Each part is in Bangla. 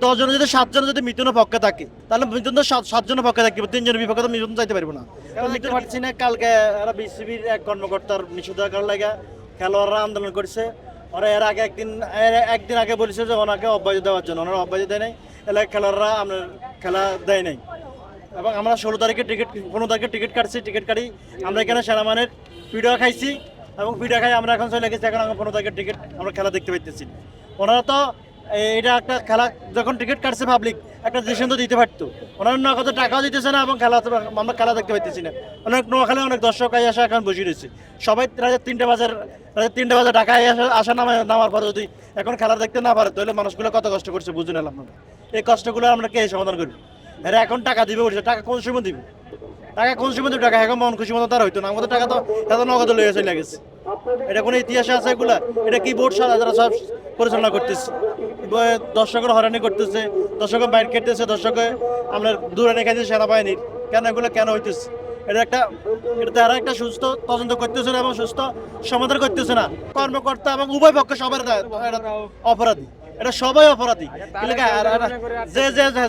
10 জন যদি 7 জন যদি মিথুনের পক্ষে থাকে তাহলে মিথুন তো 7 জনের পক্ষে থাকবে, 3 জনের বিপক্ষে তো মিথুন চাইতে পারবো না। মিথুন পারছি না, কালকে এরা বিসিবির এক কর্মকর্তার নিষেধাজ্ঞার লাগা খেলোয়াড়রা আন্দোলন করছে। ওরা এর আগে একদিন আগে বলেছে যে ওনাকে অব্যাহতি দেওয়ার জন্য, ওনারা অব্যাহতি দেয় নাই, এলাকার খেলোয়াড়রা আমরা খেলা দেয় নাই। এবং আমরা 15 তারিখে টিকিট কাটছি, টিকিট কাটি আমরা এখানে সেনাবাহিনীর পিঠা খাইছি এবং পিঠা খাই আমরা এখন চলে গেছি। এখন আমরা 15 তারিখের টিকিট আমরা খেলা দেখতে পাইতেছি। ওনারা তো এটা একটা খেলা যখন টিকিট কাটছে পাবলিক একটা ডিসিশন তো দিতে পারতো, ওনারা নগদ টাকাও দিতেছে না এবং আমরা খেলা দেখতে পাইতেছি না। অনেক নোয়াখালী অনেক দর্শক আসা এখন বসে রয়েছে, সবাই রাত 3টে বাজে ঢাকায় আসা নামার পরে যদি এখন খেলা দেখতে না পারে তাহলে মানুষগুলো কত কষ্ট করছে বুঝে নিলাম আমরা। এই কষ্টগুলো আমরা কে সমাধান করি? এরা এখন টাকা দিবে বলছে, টাকা কোন সময় দিবে? টাকা এখন মন খুশি মতো তার হইতো না, আমাদের টাকা তো এত নগদ লইয়া চলে গেছে। এটা কোনো ইতিহাসে আছে এগুলা? এটা কি বোর্ড যারা সব পরিচালনা করতেছে, দর্শকের হয়রানি করতেছে, দর্শকের বাইর খেতেছে, দর্শকে আমরা দূরে রেখে দিচ্ছে সেনাবাহিনীর। কেন এগুলো কেন হইতেছে? এটা তারা একটা সুস্থ তদন্ত করতেছে না এবং সুস্থ সমাধান করতেছে না। কর্মকর্তা এবং উভয় পক্ষে সবার অপরাধী, এটা সবাই অপরাধী।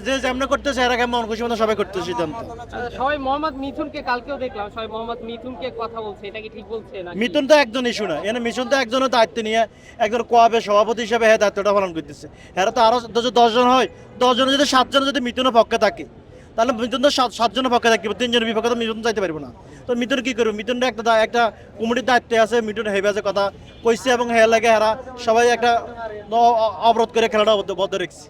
যে যেমন করতেছে এরা মন খুশি মতো সবাই করতেছে সিদ্ধান্ত। সবাই মোহাম্মদ মিথুনকে কালকেও দেখলাম, সবাই মোহাম্মদ মিথুনকে কথা বলছে, এটা কি ঠিক বলছে না? মিথুন তো একজন ইস্যু না, এনে মিথুন তো একজনের দায়িত্ব নিয়ে একজন কোয়াবের সভাপতি হিসেবে দায়িত্বটা পালন করতেছে। এরা তো আরো 10 জন হয়, 10 জন যদি 7 জন যদি মিথুনের পক্ষে থাকে তাহলে মিথুন তো 7 জনের পক্ষে থাকবে, 3 জনের বিপক্ষে তো মিথুন চাইতে পারবো না। তো মিথুন কি করবে? মিথুনের একটা কমিটির দায়িত্বে আছে, মিথুন হেবাজে কথা কইছে এবং হে লাগে এরা সবাই একটা অবরোধ করে খেলাটা বদ্ধ রেখেছে।